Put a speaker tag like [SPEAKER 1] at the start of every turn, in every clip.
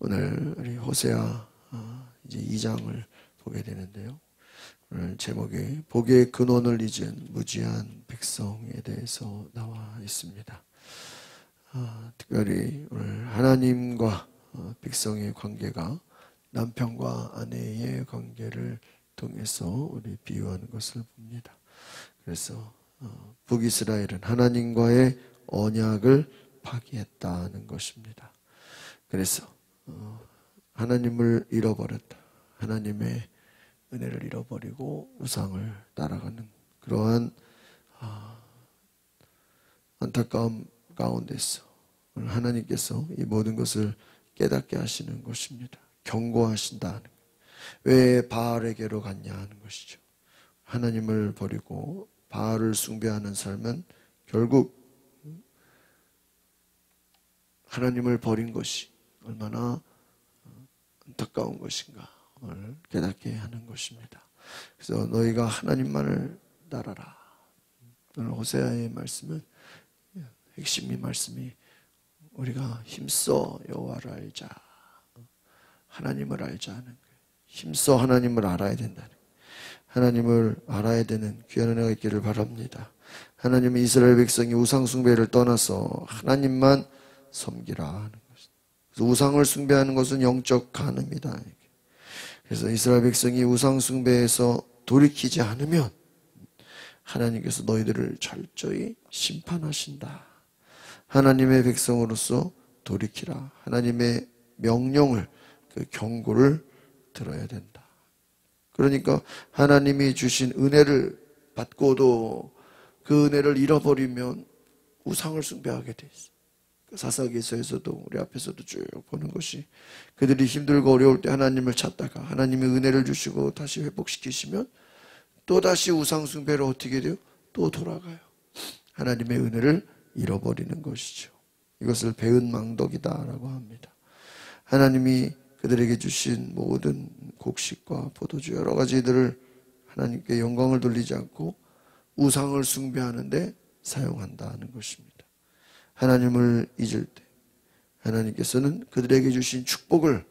[SPEAKER 1] 오늘 우리 호세아 이제 2장을 보게 되는데요. 오늘 제목이 복의 근원을 잊은 무지한 백성에 대해서 나와 있습니다. 특별히 오늘 하나님과 백성의 관계가 남편과 아내의 관계를 통해서 우리 비유하는 것을 봅니다. 그래서 북이스라엘은 하나님과의 언약을 파기했다는 것입니다. 그래서 하나님을 잃어버렸다. 하나님의 은혜를 잃어버리고 우상을 따라가는 그러한 안타까움 가운데서 오늘 하나님께서 이 모든 것을 깨닫게 하시는 것입니다. 경고하신다는 것. 왜 바알에게로 갔냐 하는 것이죠. 하나님을 버리고 바알을 숭배하는 삶은 결국 하나님을 버린 것이 얼마나 안타까운 것인가 를 깨닫게 하는 것입니다. 그래서 너희가 하나님만을 따라라. 오늘 호세아의 말씀은 핵심이 말씀이 우리가 힘써 여호와를 알자. 하나님을 알자 하는 거예요. 힘써 하나님을 알아야 된다는 거예요. 하나님을 알아야 되는 귀한 은혜가 있기를 바랍니다. 하나님은 이스라엘 백성이 우상 숭배를 떠나서 하나님만 섬기라 하는 것입니다. 그래서 우상을 숭배하는 것은 영적 간음이다. 그래서 이스라엘 백성이 우상 숭배에서 돌이키지 않으면 하나님께서 너희들을 철저히 심판하신다. 하나님의 백성으로서 돌이키라. 하나님의 명령을, 그 경고를 들어야 된다. 그러니까 하나님이 주신 은혜를 받고도 그 은혜를 잃어버리면 우상을 숭배하게 돼 있어. 사사기서에서도 우리 앞에서도 쭉 보는 것이 그들이 힘들고 어려울 때 하나님을 찾다가 하나님의 은혜를 주시고 다시 회복시키시면 또다시 우상 숭배로 어떻게 돼요? 또 돌아가요. 하나님의 은혜를 잃어버리는 것이죠. 이것을 배은망덕이다라고 합니다. 하나님이 그들에게 주신 모든 곡식과 포도주 여러 가지들을 하나님께 영광을 돌리지 않고 우상을 숭배하는데 사용한다는 것입니다. 하나님을 잊을 때 하나님께서는 그들에게 주신 축복을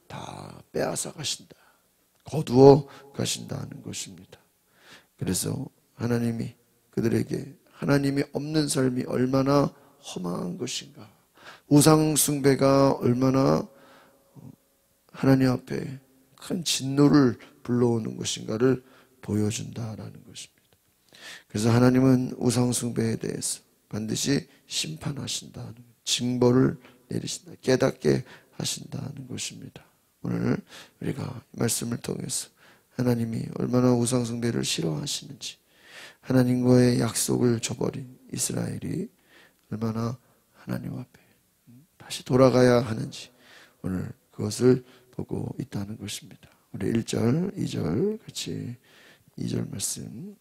[SPEAKER 1] 다 빼앗아 가신다. 거두어 가신다는 것입니다. 그래서 하나님이 그들에게 하나님이 없는 삶이 얼마나 험한 것인가. 우상 숭배가 얼마나 하나님 앞에 큰 진노를 불러오는 것인가를 보여준다라는 것입니다. 그래서 하나님은 우상 숭배에 대해서 반드시 심판하신다는 징벌을 내리신다. 깨닫게 하신다는 것입니다. 오늘 우리가 말씀을 통해서 하나님이 얼마나 우상 숭배를 싫어하시는지 하나님과의 약속을 저버린 이스라엘이 얼마나 하나님 앞에 다시 돌아가야 하는지 오늘 그것을 보고 있다는 것입니다. 우리 1절, 2절 같이 2절 말씀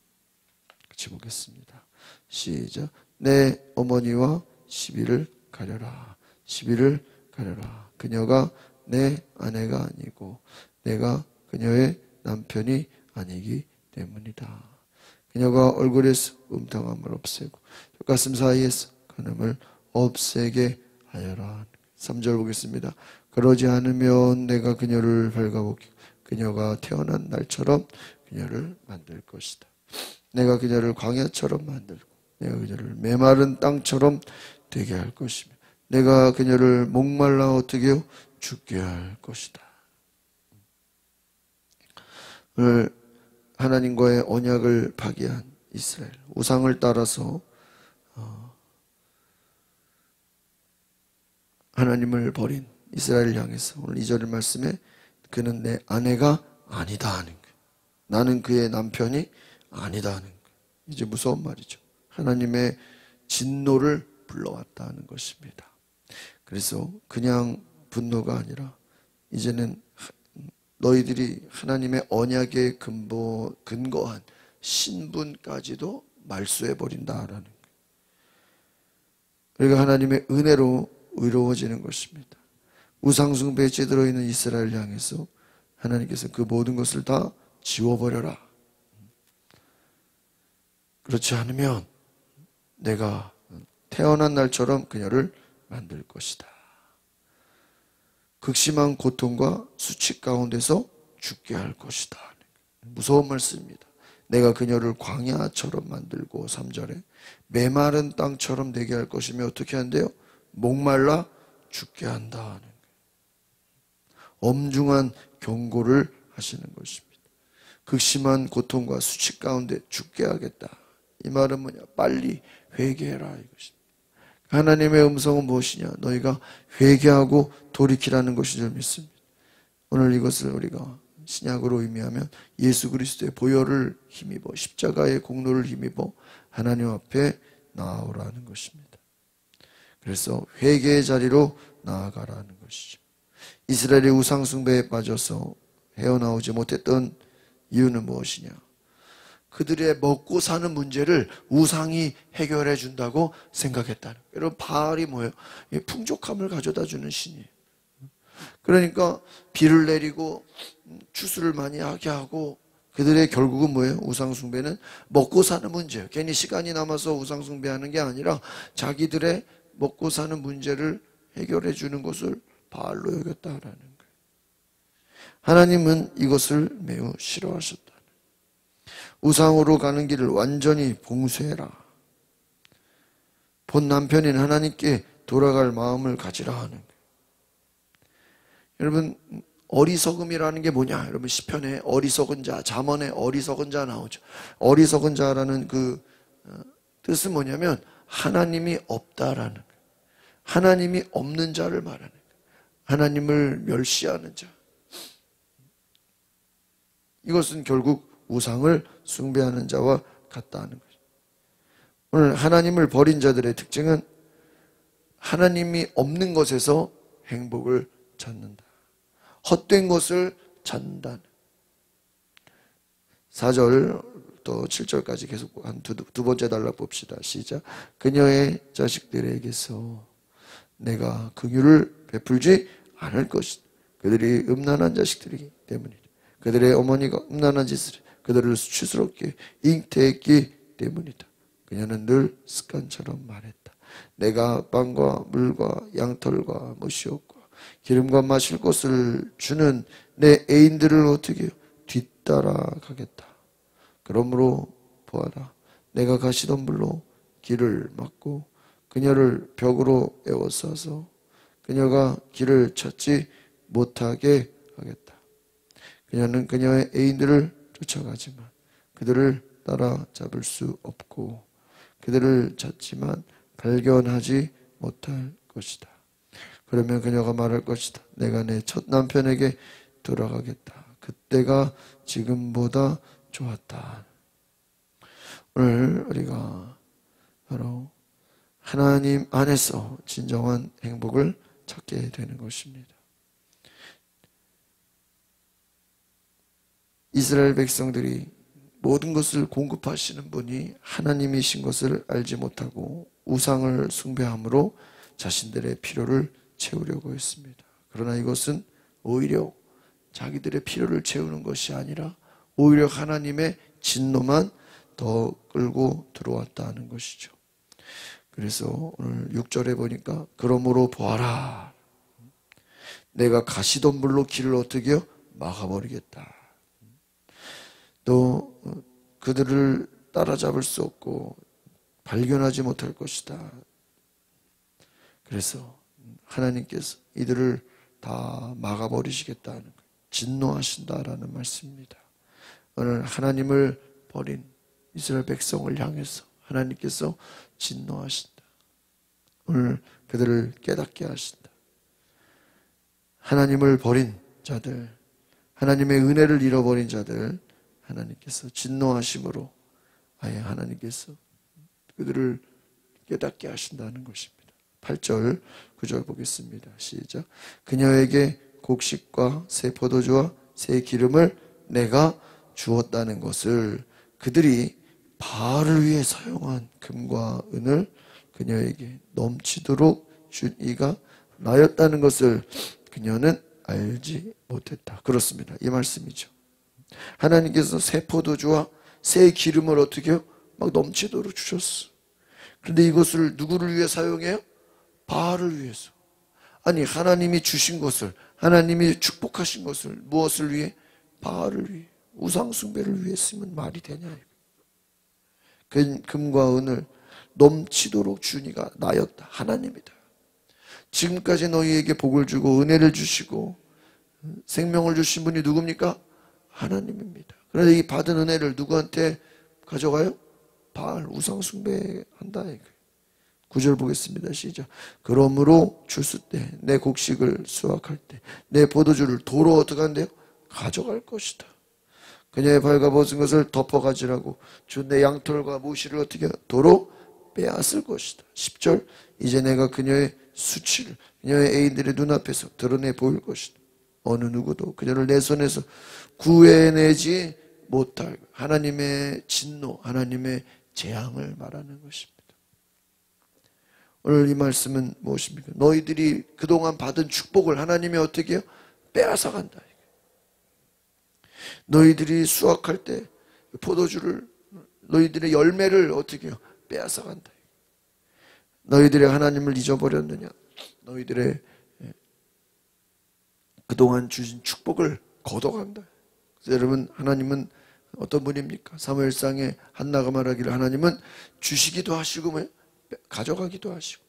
[SPEAKER 1] 같이 보겠습니다. 시작. 내 어머니와 시비를 가려라. 시비를 가려라. 그녀가 내 아내가 아니고 내가 그녀의 남편이 아니기 때문이다. 그녀가 얼굴에서 음탕함을 없애고 가슴 사이에서 간음을 없애게 하여라. 3절 보겠습니다. 그러지 않으면 내가 그녀를 발가벗기고 그녀가 태어난 날처럼 그녀를 만들 것이다. 내가 그녀를 광야처럼 만들고 내가 그녀를 메마른 땅처럼 되게 할 것이며 내가 그녀를 목말라 어떻게 해요? 죽게 할 것이다. 오늘 하나님과의 언약을 파기한 이스라엘, 우상을 따라서 하나님을 버린 이스라엘을 향해서 오늘 2절 말씀에 그는 내 아내가 아니다 하는 거예요. 나는 그의 남편이 아니다 하는 거예요. 이제 무서운 말이죠. 하나님의 진노를 불러왔다는 것입니다. 그래서 그냥 분노가 아니라 이제는 너희들이 하나님의 언약에 근거한 신분까지도 말소해버린다라는 거예요. 그러니까 하나님의 은혜로 의로워지는 것입니다. 우상숭배에 찌들어 있는 이스라엘을 향해서 하나님께서 그 모든 것을 다 지워버려라. 그렇지 않으면 내가 태어난 날처럼 그녀를 만들 것이다. 극심한 고통과 수치 가운데서 죽게 할 것이다. 무서운 말씀입니다. 내가 그녀를 광야처럼 만들고 3절에 메마른 땅처럼 되게 할 것이며 어떻게 한대요? 목말라 죽게 한다. 엄중한 경고를 하시는 것입니다. 극심한 고통과 수치 가운데 죽게 하겠다. 이 말은 뭐냐? 빨리 회개해라 이것입니다. 하나님의 음성은 무엇이냐? 너희가 회개하고 돌이키라는 것인 줄 믿습니다. 오늘 이것을 우리가 신약으로 의미하면 예수 그리스도의 보혈을 힘입어 십자가의 공로를 힘입어 하나님 앞에 나아오라는 것입니다. 그래서 회개의 자리로 나아가라는 것이죠. 이스라엘이 우상 숭배에 빠져서 헤어나오지 못했던 이유는 무엇이냐? 그들의 먹고 사는 문제를 우상이 해결해 준다고 생각했다는 거예요. 여러분, 바알이 뭐예요? 풍족함을 가져다 주는 신이에요. 그러니까 비를 내리고 추수를 많이 하게 하고, 그들의 결국은 뭐예요? 우상 숭배는 먹고 사는 문제예요. 괜히 시간이 남아서 우상 숭배하는 게 아니라 자기들의 먹고 사는 문제를 해결해 주는 것을 바알로 여겼다라는 거예요. 하나님은 이것을 매우 싫어하셨다. 우상으로 가는 길을 완전히 봉쇄해라. 본 남편인 하나님께 돌아갈 마음을 가지라 하는 거예요. 여러분, 어리석음이라는 게 뭐냐? 여러분, 시편에 어리석은 자, 잠언에 어리석은 자 나오죠. 어리석은 자라는 그 뜻은 뭐냐면 하나님이 없다라는 거예요. 하나님이 없는 자를 말하는 거예요. 하나님을 멸시하는 자. 이것은 결국 우상을 숭배하는 자와 같다는 거죠. 오늘 하나님을 버린 자들의 특징은 하나님이 없는 것에서 행복을 찾는다. 헛된 것을 찾는다. 4절 또 7절까지 계속 한 두 번째 단락 봅시다. 시작. 그녀의 자식들에게서 내가 긍휼을 베풀지 않을 것이다. 그들이 음란한 자식들이기 때문이다. 그들의 어머니가 음란한 짓을 그들을 수치스럽게 잉태했기 때문이다. 그녀는 늘 습관처럼 말했다. 내가 빵과 물과 양털과 무시옷과 기름과 마실 것을 주는 내 애인들을 어떻게 해요? 뒤따라 가겠다. 그러므로 보아라. 내가 가시덤불로 길을 막고 그녀를 벽으로 에워싸서 그녀가 길을 찾지 못하게 하겠다. 그녀는 그녀의 애인들을 쫓아가지만 그들을 따라잡을 수 없고 그들을 찾지만 발견하지 못할 것이다. 그러면 그녀가 말할 것이다. 내가 내 첫 남편에게 돌아가겠다. 그때가 지금보다 좋았다. 오늘 우리가 바로 하나님 안에서 진정한 행복을 찾게 되는 것입니다. 이스라엘 백성들이 모든 것을 공급하시는 분이 하나님이신 것을 알지 못하고 우상을 숭배함으로 자신들의 필요를 채우려고 했습니다. 그러나 이것은 오히려 자기들의 필요를 채우는 것이 아니라 오히려 하나님의 진노만 더 끌고 들어왔다는 것이죠. 그래서 오늘 6절에 보니까 그러므로 보아라. 내가 가시덤불로 길을 어떻게 해요? 막아버리겠다. 또 그들을 따라잡을 수 없고 발견하지 못할 것이다. 그래서 하나님께서 이들을 다 막아버리시겠다는 거예요. 진노하신다라는 말씀입니다. 오늘 하나님을 버린 이스라엘 백성을 향해서 하나님께서 진노하신다. 오늘 그들을 깨닫게 하신다. 하나님을 버린 자들, 하나님의 은혜를 잃어버린 자들, 하나님께서 진노하심으로 아예 하나님께서 그들을 깨닫게 하신다는 것입니다. 8절, 9절 보겠습니다. 시작. 그녀에게 곡식과 새 포도주와 새 기름을 내가 주었다는 것을 그들이 바알을 위해 사용한 금과 은을 그녀에게 넘치도록 준 이가 나였다는 것을 그녀는 알지 못했다. 그렇습니다. 이 말씀이죠. 하나님께서 새 포도주와 새 기름을 어떻게 해요? 막 넘치도록 주셨어. 그런데 이것을 누구를 위해 사용해요? 바알을 위해서. 아니 하나님이 주신 것을, 하나님이 축복하신 것을 무엇을 위해? 바알을 위해, 우상 숭배를 위해 쓰면 말이 되냐. 금과 은을 넘치도록 주니가 나였다. 하나님이다. 지금까지 너희에게 복을 주고 은혜를 주시고 생명을 주신 분이 누굽니까? 하나님입니다. 그런데 이 받은 은혜를 누구한테 가져가요? 바알, 우상 숭배한다. 9절 보겠습니다. 시작. 그러므로 추수 때 내 곡식을 수확할 때 내 포도주를 도로 어떻게 한대요? 가져갈 것이다. 그녀의 발과 벗은 것을 덮어 가지라고 주 내 양털과 모시를 어떻게 해요? 도로 빼앗을 것이다. 10절. 이제 내가 그녀의 수치를 그녀의 애인들의 눈앞에서 드러내 보일 것이다. 어느 누구도 그녀를 내 손에서 구해내지 못할 하나님의 진노, 하나님의 재앙을 말하는 것입니다. 오늘 이 말씀은 무엇입니까? 너희들이 그동안 받은 축복을 하나님이 어떻게 해요? 빼앗아 간다. 너희들이 수확할 때 포도주를, 너희들의 열매를 어떻게 해요? 빼앗아 간다. 너희들의 하나님을 잊어버렸느냐? 너희들의 그동안 주신 축복을 거둬간다. 여러분, 하나님은 어떤 분입니까? 사무엘상에 한나가 말하기를 하나님은 주시기도 하시고 가져가기도 하시고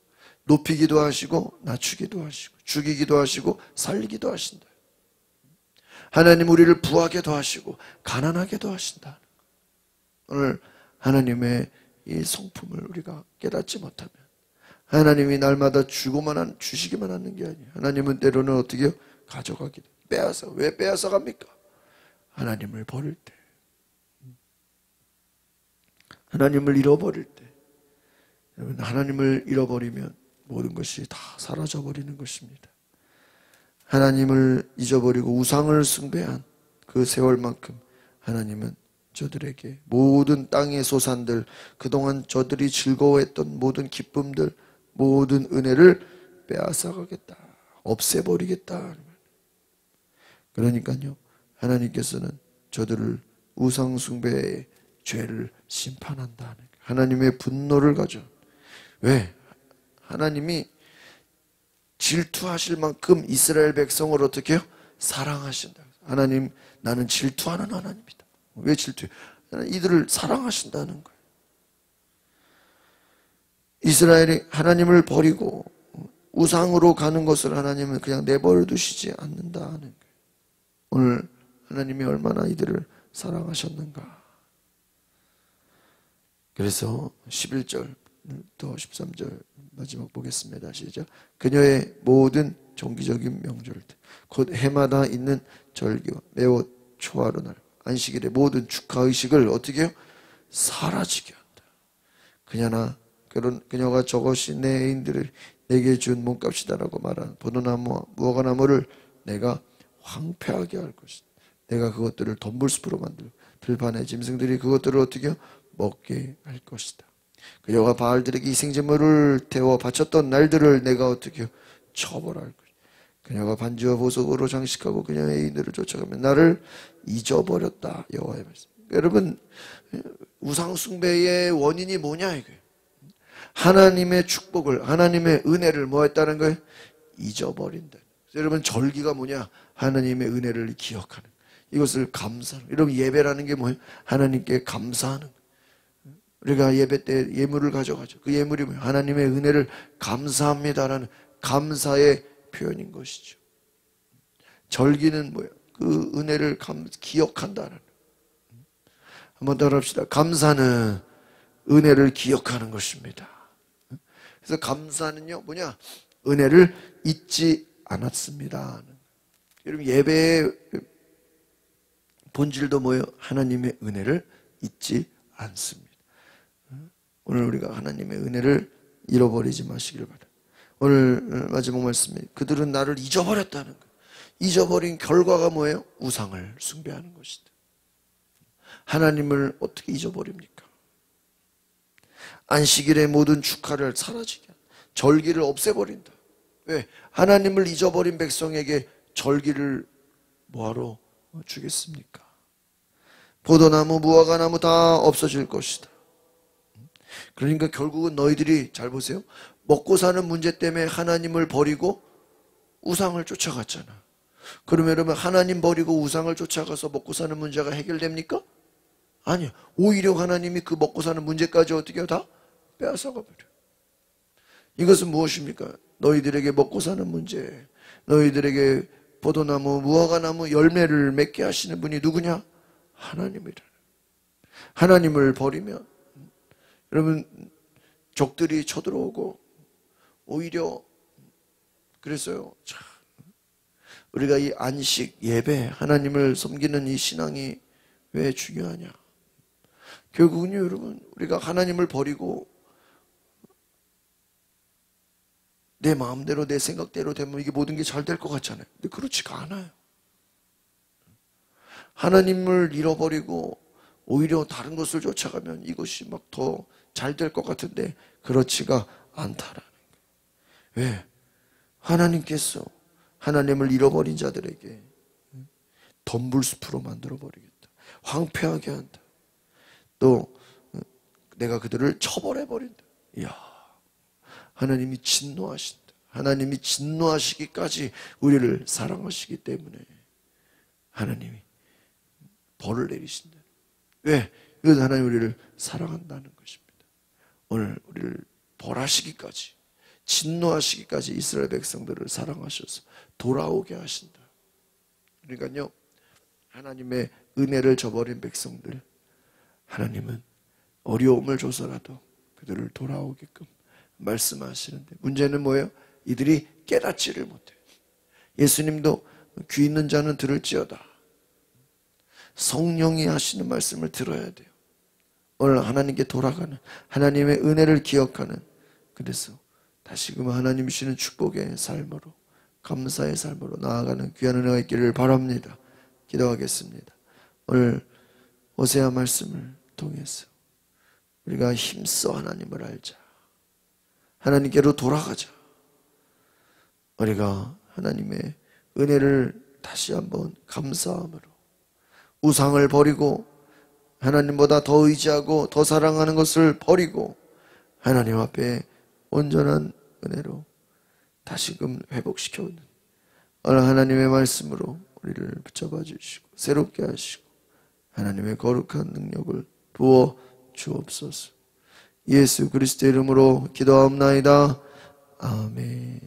[SPEAKER 1] 높이기도 하시고 낮추기도 하시고 죽이기도 하시고 살리기도 하신다. 하나님 우리를 부하게도 하시고 가난하게도 하신다. 오늘 하나님의 이 성품을 우리가 깨닫지 못하면 하나님이 날마다 주시기만 하는 게 아니에요. 하나님은 때로는 어떻게 해요? 가져가기도. 빼앗아. 왜 빼앗아 갑니까? 하나님을 버릴 때. 하나님을 잃어버릴 때. 여러분, 하나님을 잃어버리면 모든 것이 다 사라져버리는 것입니다. 하나님을 잊어버리고 우상을 숭배한 그 세월만큼 하나님은 저들에게 모든 땅의 소산들, 그동안 저들이 즐거워했던 모든 기쁨들, 모든 은혜를 빼앗아가겠다. 없애버리겠다. 그러니까요, 하나님께서는 저들을 우상 숭배의 죄를 심판한다. 하나님의 분노를 가져. 왜? 하나님이 질투하실 만큼 이스라엘 백성을 어떻게 해요? 사랑하신다. 하나님, 나는 질투하는 하나님이다. 왜 질투해요? 이들을 사랑하신다는 거예요. 이스라엘이 하나님을 버리고 우상으로 가는 것을 하나님은 그냥 내버려 두시지 않는다는 거예요. 오늘 하나님이 얼마나 이들을 사랑하셨는가. 그래서 11절 또 13절 마지막 보겠습니다. 시작. 그녀의 모든 정기적인 명절 곧 해마다 있는 절기와 매우 초하루 날 안식일의 모든 축하의식을 어떻게 해요? 사라지게 한다. 그녀가 저것이 내 애인들을 내게 준 몸값이다라고 말한 포도나무와 무화과나무를 내가 황폐하게 할 것이다. 내가 그것들을 덤불숲으로 만들고 들판의 짐승들이 그것들을 어떻게 해요? 먹게 할 것이다. 그녀가 바알들에게 희생제물을 태워 바쳤던 날들을 내가 어떻게 해요? 처벌할 것이다. 그녀가 반지와 보석으로 장식하고 그녀의 애인들을 쫓아가며 나를 잊어버렸다. 여호와의 말씀. 여러분, 우상 숭배의 원인이 뭐냐 이거예요. 하나님의 축복을, 하나님의 은혜를 뭐 했다는 거예요? 잊어버린다. 여러분, 절기가 뭐냐? 하나님의 은혜를 기억하는, 이것을 감사하는. 여러분, 예배라는 게 뭐예요? 하나님께 감사하는. 우리가 예배 때 예물을 가져가죠. 그 예물이 뭐예요? 하나님의 은혜를 감사합니다라는 감사의 표현인 것이죠. 절기는 뭐예요? 그 은혜를 기억한다는. 한번 더 합시다. 감사는 은혜를 기억하는 것입니다. 그래서 감사는요, 뭐냐? 은혜를 잊지 않았습니다. 여러분, 예배의 본질도 뭐예요? 하나님의 은혜를 잊지 않습니다. 오늘 우리가 하나님의 은혜를 잃어버리지 마시길 바랍니다. 오늘 마지막 말씀이 그들은 나를 잊어버렸다는 거예요. 잊어버린 결과가 뭐예요? 우상을 숭배하는 것이다. 하나님을 어떻게 잊어버립니까? 안식일의 모든 축하를 사라지게 한다. 절기를 없애버린다. 왜? 하나님을 잊어버린 백성에게 절기를 뭐하러 주겠습니까? 포도나무, 무화과나무 다 없어질 것이다. 그러니까 결국은 너희들이 잘 보세요. 먹고 사는 문제 때문에 하나님을 버리고 우상을 쫓아갔잖아. 그러면 여러분, 하나님 버리고 우상을 쫓아가서 먹고 사는 문제가 해결됩니까? 아니요. 오히려 하나님이 그 먹고 사는 문제까지 어떻게 해요? 다 빼앗아가 버려. 이것은 무엇입니까? 너희들에게 먹고 사는 문제, 너희들에게 포도나무, 무화과나무 열매를 맺게 하시는 분이 누구냐? 하나님이라. 하나님을 버리면 여러분, 적들이 쳐들어오고, 오히려 그래서요, 참, 우리가 이 안식, 예배, 하나님을 섬기는 이 신앙이 왜 중요하냐? 결국은요, 여러분, 우리가 하나님을 버리고 내 마음대로, 내 생각대로 되면 이게 모든 게 잘 될 것 같잖아요. 근데 그렇지가 않아요. 하나님을 잃어버리고 오히려 다른 것을 쫓아가면 이것이 막 더 잘 될 것 같은데 그렇지가 않다라는 거예요. 왜? 하나님께서 하나님을 잃어버린 자들에게 덤불숲으로 만들어버리겠다. 황폐하게 한다. 또 내가 그들을 처벌해버린다. 이야, 하나님이 진노하신다. 하나님이 진노하시기까지 우리를 사랑하시기 때문에 하나님이 벌을 내리신다. 왜? 이것은 하나님 우리를 사랑한다는 것입니다. 오늘 우리를 벌하시기까지, 진노하시기까지 이스라엘 백성들을 사랑하셔서 돌아오게 하신다. 그러니까요, 하나님의 은혜를 저버린 백성들, 하나님은 어려움을 줘서라도 그들을 돌아오게끔 말씀하시는데, 문제는 뭐예요? 이들이 깨닫지를 못해요. 예수님도 귀 있는 자는 들을지어다. 성령이 하시는 말씀을 들어야 돼요. 오늘 하나님께 돌아가는, 하나님의 은혜를 기억하는, 그래서 다시금 하나님 주시는 축복의 삶으로, 감사의 삶으로 나아가는 귀한 은혜가 있기를 바랍니다. 기도하겠습니다. 오늘 호세아 말씀을 통해서 우리가 힘써 하나님을 알자. 하나님께로 돌아가자. 우리가 하나님의 은혜를 다시 한번 감사함으로 우상을 버리고 하나님보다 더 의지하고 더 사랑하는 것을 버리고 하나님 앞에 온전한 은혜로 다시금 회복시켜오는 오늘 하나님의 말씀으로 우리를 붙잡아 주시고 새롭게 하시고 하나님의 거룩한 능력을 부어 주옵소서. 예수 그리스도의 이름으로 기도하옵나이다. 아멘.